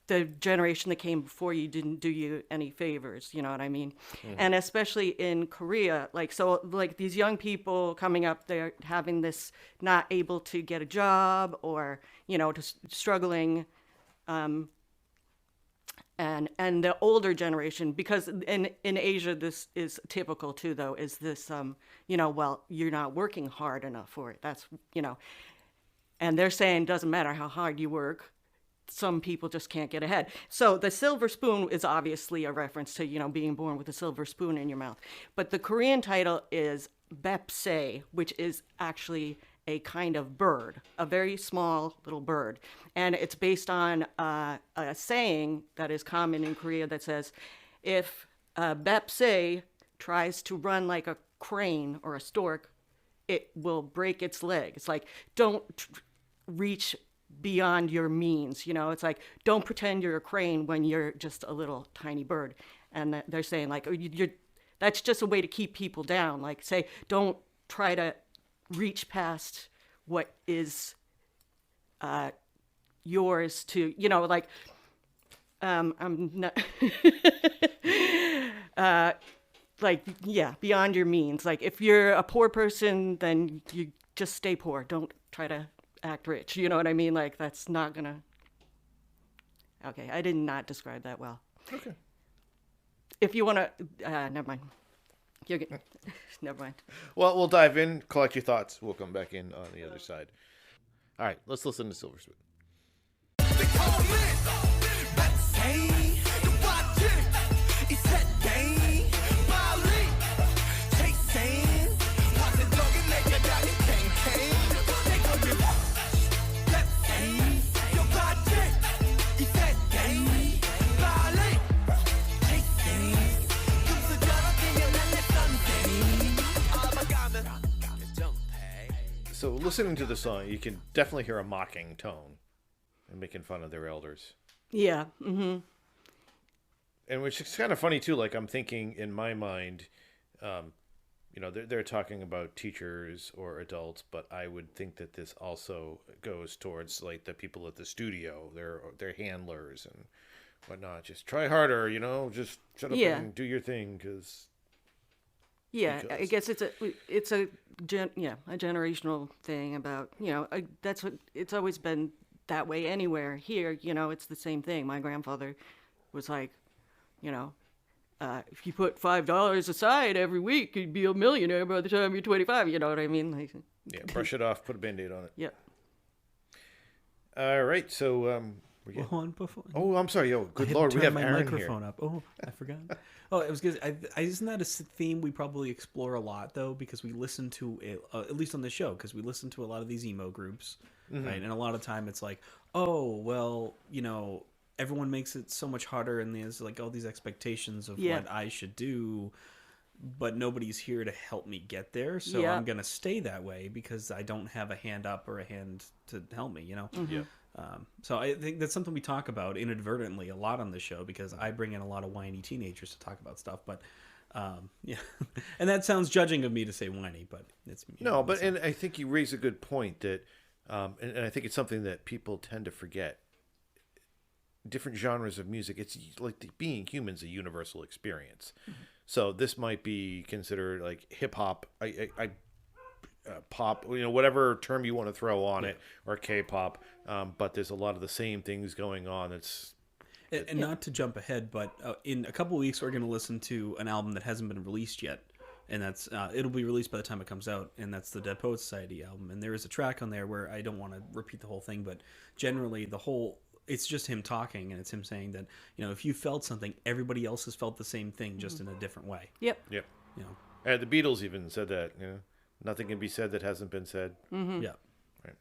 D: the generation that came before you didn't do you any favors, you know what I mean? And especially in Korea, like, so like these young people coming up, they're having this, not able to get a job, or, you know, just struggling. And the older generation, because in Asia, this is typical too, though, is this, you know, well, you're not working hard enough for it. That's, you know, and they're saying doesn't matter how hard you work, some people just can't get ahead. So the silver spoon is obviously a reference to, you know, being born with a silver spoon in your mouth. But the Korean title is Bepse, which is actually a kind of bird, a very small little bird. And it's based on a saying that is common in Korea that says, if Bepse tries to run like a crane or a stork, it will break its leg. It's like, don't reach beyond your means, you know. It's like, don't pretend you're a crane when you're just a little tiny bird. And they're saying, like, that's just a way to keep people down. Like, say, don't try to reach past what is yours to, you know, like, I'm not like, yeah, beyond your means. Like, if you're a poor person, then you just stay poor. Don't try to act rich. You know what I mean? Like, that's not gonna. Okay, I did not describe that well.
B: Okay.
D: If you want to, never mind. You're good. Never mind.
B: Well, we'll dive in, collect your thoughts. We'll come back in on the other side. All right, let's listen to Silver Spoon. So listening to the song, you can definitely hear a mocking tone and making fun of their elders.
D: Yeah. Mm-hmm.
B: And which is kind of funny too. Like, I'm thinking in my mind, you know, they're talking about teachers or adults, but I would think that this also goes towards like the people at the studio, their handlers and whatnot. Just try harder, you know. Just shut up and do your thing, because.
D: Yeah, I guess it's a generational thing about, you know, that's what it's always been that way anywhere. Here, you know, it's the same thing. My grandfather was like, you know, if you put $5 aside every week, you'd be a millionaire by the time you're 25. You know what I mean? Like,
B: Yeah, brush it off, put a Band-Aid on it.
D: Yep.
B: All right, so Oh, I'm sorry. Oh, good Lord, we have
C: my
B: Aaron
C: microphone
B: here.
C: up. Oh, I forgot. Oh, it was good. Isn't that a theme we probably explore a lot, though, because we listen to it, at least on the show, because we listen to a lot of these emo groups, right? And a lot of time it's like, oh, well, you know, everyone makes it so much harder, and there's like all these expectations of what I should do, but nobody's here to help me get there, so I'm gonna stay that way because I don't have a hand up or a hand to help me, you know.
B: Yeah.
C: So I think that's something we talk about inadvertently a lot on the show, because I bring in a lot of whiny teenagers to talk about stuff. But yeah, and that sounds judging of me to say whiny, but it's
B: no. But and I think you raise a good point that, and I think it's something that people tend to forget. Different genres of music, it's like being human's a universal experience. Mm-hmm. So this might be considered like hip hop. Pop, you know, whatever term you want to throw on it, or K-pop, but there's a lot of the same things going on. And
C: not to jump ahead, but in a couple of weeks we're going to listen to an album that hasn't been released yet, and that's it'll be released by the time it comes out, and that's the Dead Poets Society album. And there is a track on there where I don't want to repeat the whole thing, but generally it's just him talking, and it's him saying that, you know, if you felt something, everybody else has felt the same thing, just in a different way.
B: Yep.
C: You know,
B: the Beatles even said that. You know, nothing can be said that hasn't been said.
D: Mm-hmm.
C: Yeah.
B: Right.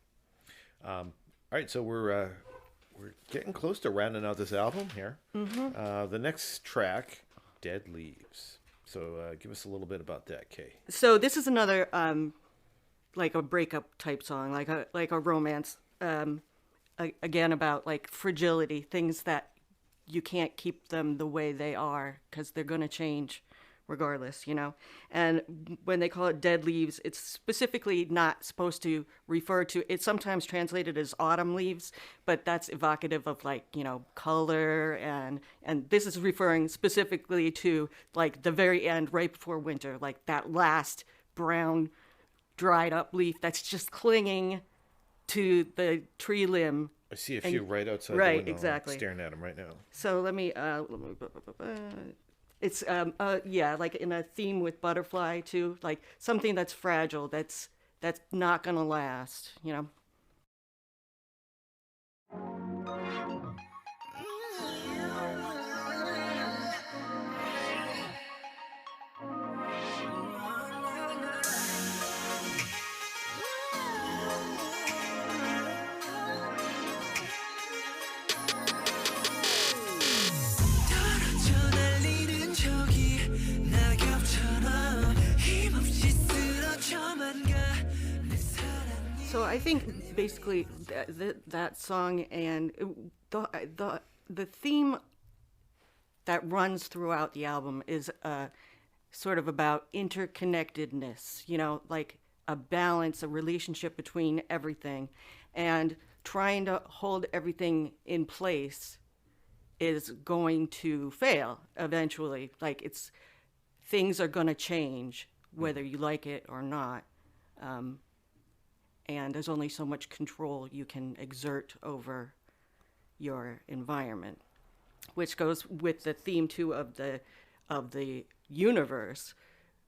B: All right. So we're getting close to rounding out this album here. Mm-hmm. The next track, "Dead Leaves." So give us a little bit about that, Kay.
D: So this is another like a breakup type song, like a romance. Again, about like fragility, things that you can't keep them the way they are because they're going to change regardless, you know. And when they call it dead leaves, it's specifically not supposed to refer to, it's sometimes translated as autumn leaves, but that's evocative of like, you know, color, and this is referring specifically to like the very end, right before winter, like that last brown dried up leaf that's just clinging to the tree limb.
B: I see a few right outside
D: right,
B: the window.
D: exactly.
B: I'm staring at them right now.
D: So let me it's yeah, like in a theme with butterfly too, like something that's fragile, that's not gonna last, you know.
E: 떨어져 날리는 저기 낙엽처럼 힘없이 쓰러져만 가내 사랑이.
D: So I think basically that song and the theme that runs throughout the album is sort of about interconnectedness, you know, like a balance, a relationship between everything, and trying to hold everything in place is going to fail eventually. Like things are going to change whether you like it or not. And there's only so much control you can exert over your environment, which goes with the theme too of the universe,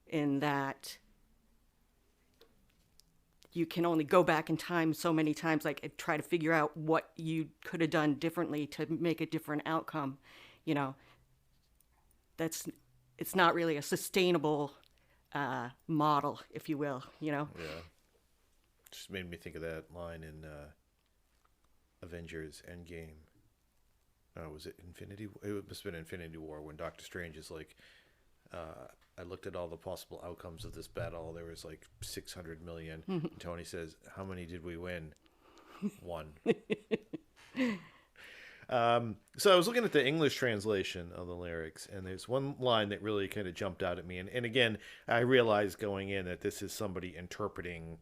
D: in that you can only go back in time so many times, like and try to figure out what you could have done differently to make a different outcome. You know, it's not really a sustainable model, if you will. You know.
B: Yeah. Just made me think of that line in Avengers Endgame. Was it Infinity? It must have been Infinity War when Doctor Strange is like, I looked at all the possible outcomes of this battle. There was like 600 million. And Tony says, "How many did we win?" 1. So I was looking at the English translation of the lyrics, and there's one line that really kind of jumped out at me. And again, I realized going in that this is somebody interpreting.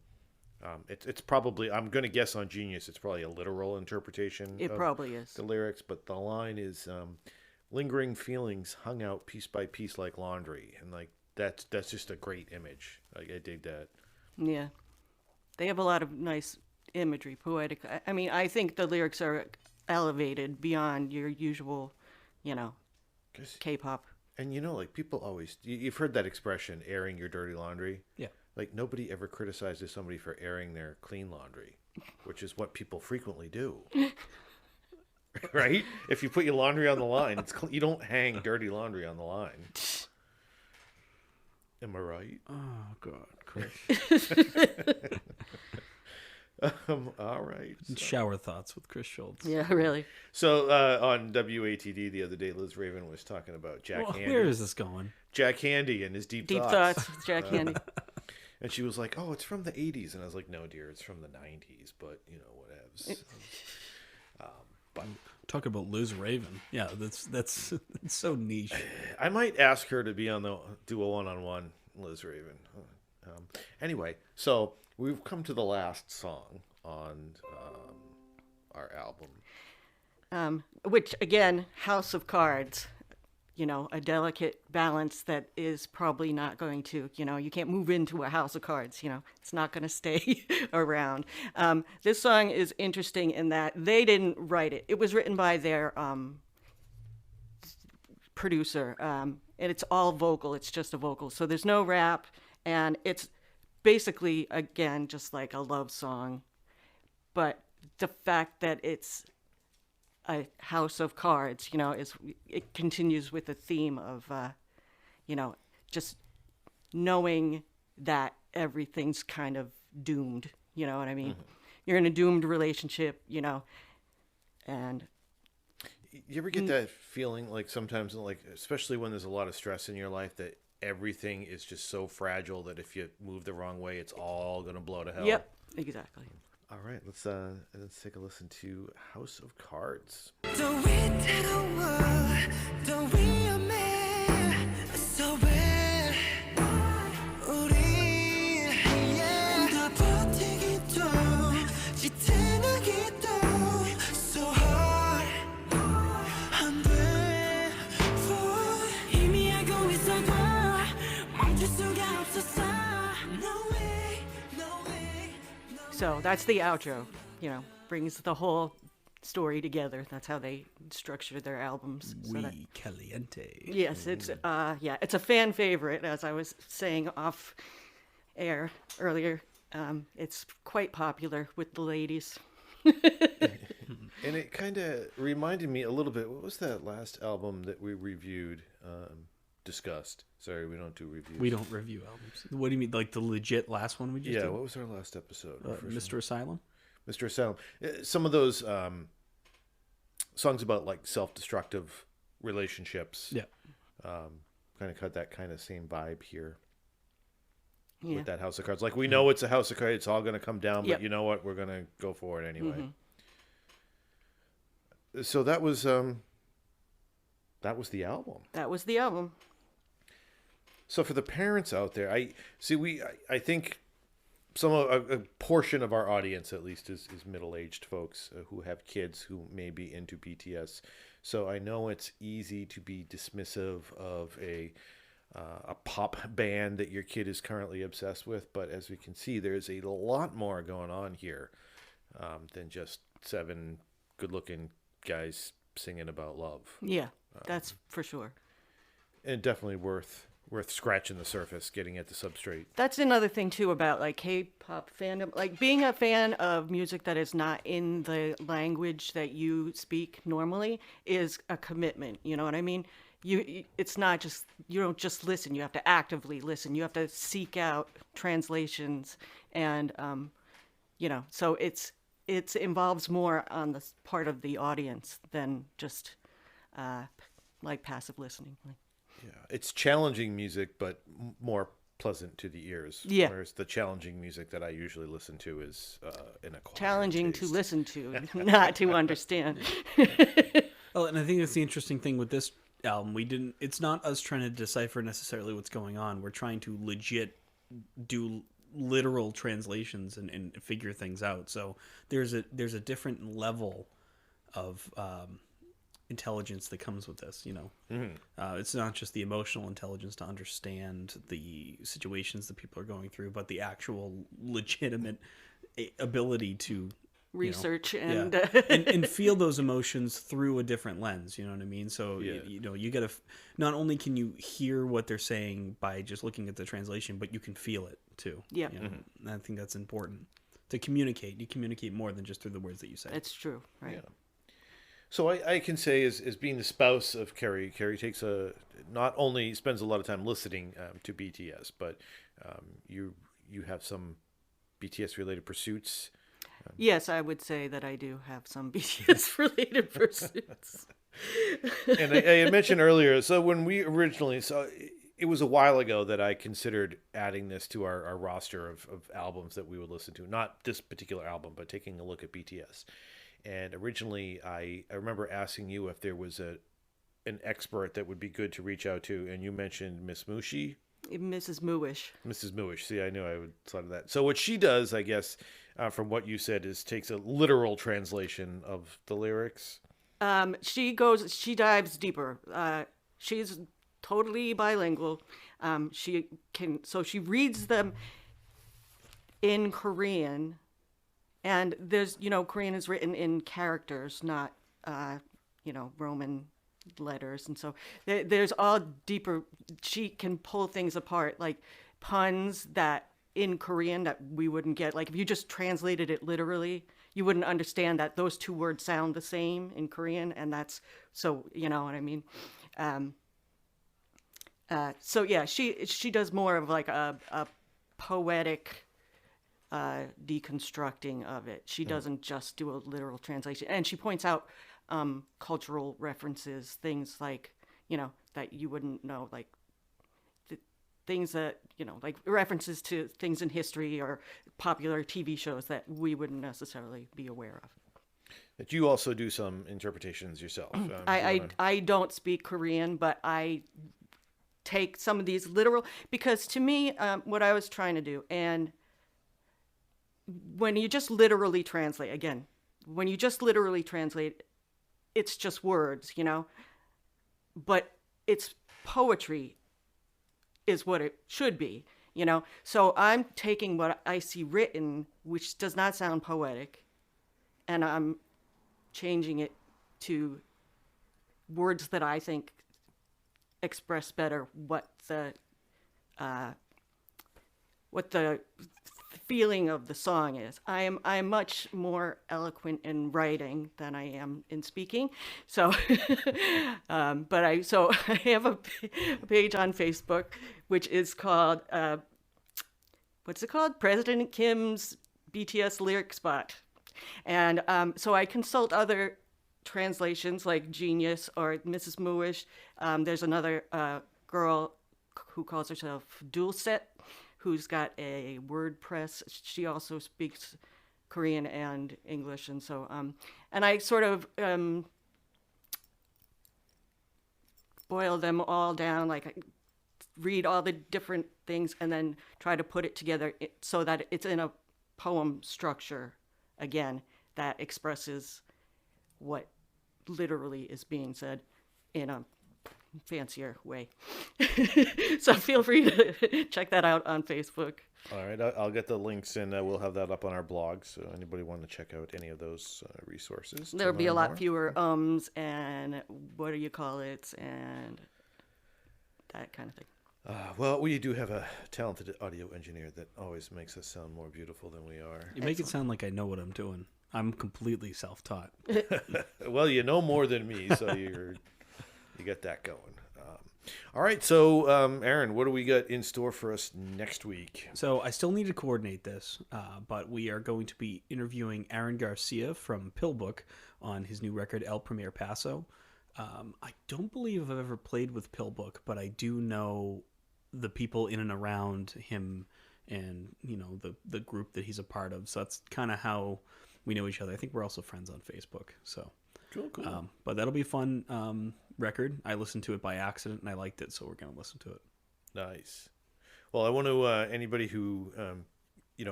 B: It's probably, I'm going to guess on Genius, it's probably a literal interpretation.
D: It probably is.
B: The lyrics, but the line is, lingering feelings hung out piece by piece like laundry. And like, that's just a great image. Like, I dig that.
D: Yeah. They have a lot of nice imagery, poetic. I mean, I think the lyrics are elevated beyond your usual, you know, K-pop.
B: And you know, like people always, you've heard that expression, airing your dirty laundry.
C: Yeah.
B: Like nobody ever criticizes somebody for airing their clean laundry, which is what people frequently do. Right? If you put your laundry on the line, you don't hang dirty laundry on the line. Am I right?
C: Oh God, Chris.
B: All right.
C: Shower thoughts with Chris Schultz.
D: Yeah, really.
B: So on WATD the other day, Liz Raven was talking about Jack Handy.
C: Where is this going?
B: Jack Handy and his deep
D: Deep
B: thoughts.
D: thoughts, Jack Handy.
B: And she was like, "Oh, it's from the '80s," and I was like, "No, dear, it's from the '90s." But you know, whatevs. But
C: Talk about Liz Raven. Yeah, that's so niche.
B: I might ask her to be do a one-on-one Liz Raven. Anyway, so we've come to the last song on our album,
D: Which again, House of Cards. You know, a delicate balance that is probably not going to, you know, you can't move into a house of cards, you know, it's not going to stay around. This song is interesting in that they didn't write it. It was written by their producer, and it's all vocal. It's just a vocal. So there's no rap, and it's basically, again, just like a love song. But the fact that it's a house of cards, you know, it continues with the theme of, you know, just knowing that everything's kind of doomed. You know what I mean? Mm-hmm. You're in a doomed relationship, you know, and
B: you ever get that feeling, like sometimes, like especially when there's a lot of stress in your life, that everything is just so fragile that if you move the wrong way, it's all gonna blow to hell.
D: Yep, exactly.
B: All right, let's take a listen to House of Cards.
E: 더 위태로워 더 위험해 So bad
D: So that's the outro, brings the whole story together. That's how they structure their albums.
C: Caliente.
D: Yes, it's it's a fan favorite, as I was saying off air earlier. It's quite popular with the ladies.
B: And it kind of reminded me a little bit. What was that last album that we reviewed, discussed? Sorry, we don't do reviews.
C: We don't review albums. What do you mean, like the legit last one we just did?
B: Yeah, what was our last episode?
C: Mr. Asylum?
B: Mr. Asylum. Some of those songs about like self-destructive relationships.
C: Yeah.
B: Kind of cut that kind of same vibe here.
D: Yeah.
B: With that House of Cards. Like, we know it's a House of Cards. It's all going to come down, but
D: Yep.
B: you know what? We're going to go for it anyway. So that was the album.
D: That was the album.
B: So for the parents out there, I think a portion of our audience, at least, is middle-aged folks who have kids who may be into BTS. So I know it's easy to be dismissive of a pop band that your kid is currently obsessed with, but as we can see, there's a lot more going on here than just 7 good-looking guys singing about love.
D: Yeah, that's for sure.
B: And definitely worth scratching the surface, getting at the substrate.
D: That's another thing too about like K-pop fandom, like being a fan of music that is not in the language that you speak normally is a commitment. You know what I mean? It's not just, you don't just listen. You have to actively listen. You have to seek out translations, and so it involves more on the part of the audience than just like passive listening.
B: Yeah, it's challenging music, but more pleasant to the ears.
D: Yeah.
B: Whereas the challenging music that I usually listen to is in a quiet
D: Challenging to
B: taste.
D: listen to, not to understand.
C: Well, and I think that's the interesting thing with this album. It's not us trying to decipher necessarily what's going on. We're trying to legit do literal translations and figure things out. So there's a different level of intelligence that comes with this, It's not just the emotional intelligence to understand the situations that people are going through, but the actual legitimate ability to
D: Research
C: and feel those emotions through a different lens. You know what I mean? So you gotta not only can you hear what they're saying by just looking at the translation, but you can feel it too.
D: Yeah.
C: And I think that's important to communicate. You communicate more than just through the words that you say.
D: It's true, right?
B: Yeah. So I can say, as being the spouse of Carrie takes not only spends a lot of time listening to BTS, but you have some BTS related pursuits.
D: Yes, I would say that I do have some BTS related pursuits.
B: And I had mentioned earlier, so when we originally it was a while ago that I considered adding this to our roster of albums that we would listen to. Not this particular album, but taking a look at BTS. And originally, I remember asking you if there was an expert that would be good to reach out to, and you mentioned Miss Mushi.
D: Mrs. Mooish.
B: Mrs. Mooish. See, I knew I would thought of that. So what she does, I guess, from what you said, is takes a literal translation of the lyrics.
D: She dives deeper. She's totally bilingual. She reads them in Korean. And there's, Korean is written in characters, not, Roman letters. And so there's all deeper, she can pull things apart, like puns that in Korean that we wouldn't get. Like if you just translated it literally, you wouldn't understand that those two words sound the same in Korean. And that's, so, you know what I mean? She does more of like a poetic deconstructing of it. She doesn't just do a literal translation, and she points out cultural references, things like that you wouldn't know, like things that like references to things in history or popular TV shows that we wouldn't necessarily be aware of.
B: That you also do some interpretations yourself.
D: I don't speak Korean, but I take some of these literal, because to me, what I was trying to do, and when you just literally translate, it's just words, but it's poetry is what it should be. you know. So I'm taking what I see written, which does not sound poetic, and I'm changing it to words that I think express better what the feeling of the song is. I'm much more eloquent in writing than I am in speaking. So, but I have a page on Facebook which is called what's it called? President Kim's BTS lyric spot, and so I consult other translations like Genius or Mrs. Mooish. There's another girl who calls herself Dulcet, who's got a WordPress. She also speaks Korean and English, and so and I sort of boil them all down, like I read all the different things and then try to put it together so that it's in a poem structure again that expresses what literally is being said in a fancier way. So feel free to check that out on Facebook.
B: All right, I'll get the links and we'll have that up on our blog. So anybody want to check out any of those resources?
D: There'll be a lot fewer and what do you call it and that kind of thing.
B: Well, we do have a talented audio engineer that always makes us sound more beautiful than we are.
C: You make it sound like I know what I'm doing. I'm completely self-taught.
B: Well, you know more than me, so you get that going. All right, so Aaron, what do we got in store for us next week?
C: So I still need to coordinate this, but we are going to be interviewing Aaron Garcia from Pillbook on his new record El Primer Paso. I don't believe I've ever played with Pillbook, but I do know the people in and around him and, you know, the group that he's a part of. So that's kind of how we know each other. I think we're also friends on Facebook. So
B: Cool.
C: But that'll be a fun record. I listened to it by accident and I liked it, so we're going to listen to it.
B: Nice. Well, I want to anybody who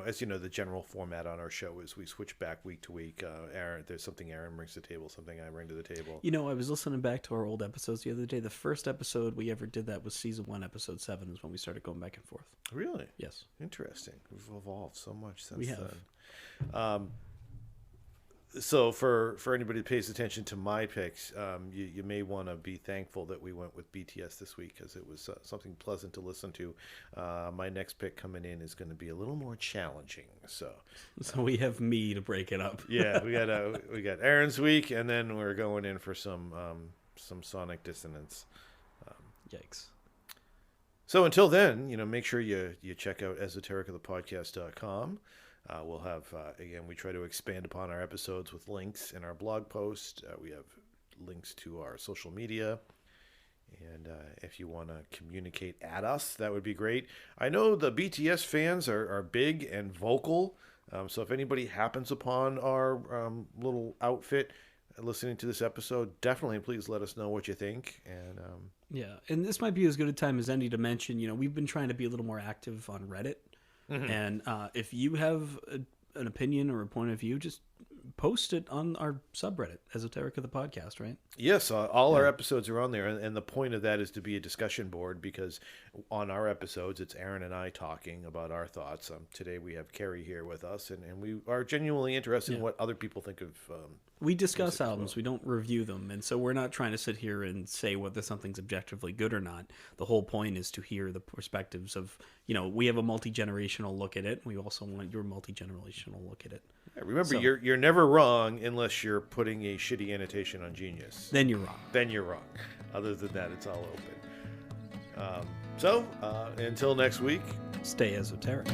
B: as you know, the general format on our show is we switch back week to week. There's something Aaron brings to the table, something I bring to the table.
C: You know, I was listening back to our old episodes the other day. The first episode we ever did that was season 1, episode 7 is when we started going back and forth.
B: Really?
C: Yes.
B: Interesting. We've evolved so much since
C: We have.
B: then. So for anybody who pays attention to my picks, you may want to be thankful that we went with BTS this week because it was something pleasant to listen to. My next pick coming in is going to be a little more challenging. So
C: we have me to break it up.
B: yeah, we got Aaron's week, and then we're going in for some sonic dissonance.
C: Yikes.
B: So until then, make sure you check out esotericofthepodcast.com. We'll have, again, we try to expand upon our episodes with links in our blog post. We have links to our social media. And if you want to communicate at us, that would be great. I know the BTS fans are big and vocal. So if anybody happens upon our little outfit listening to this episode, definitely please let us know what you think. And
C: yeah, and this might be as good a time as any to mention, we've been trying to be a little more active on Reddit. Mm-hmm. And if you have an opinion or a point of view, just post it on our subreddit, Esoteric of the Podcast, right?
B: Yes, all our episodes are on there, and the point of that is to be a discussion board because on our episodes, it's Aaron and I talking about our thoughts. Today we have Carrie here with us, and we are genuinely interested in what other people think of
C: we discuss albums, we don't review them, and so we're not trying to sit here and say whether something's objectively good or not. The whole point is to hear the perspectives of, we have a multi-generational look at it. We also want your multi-generational look at it.
B: Yeah, remember, you're never wrong unless you're putting a shitty annotation on Genius.
C: Then you're wrong.
B: Then you're wrong. Other than that, it's all open. So, until next week.
C: Stay esoteric.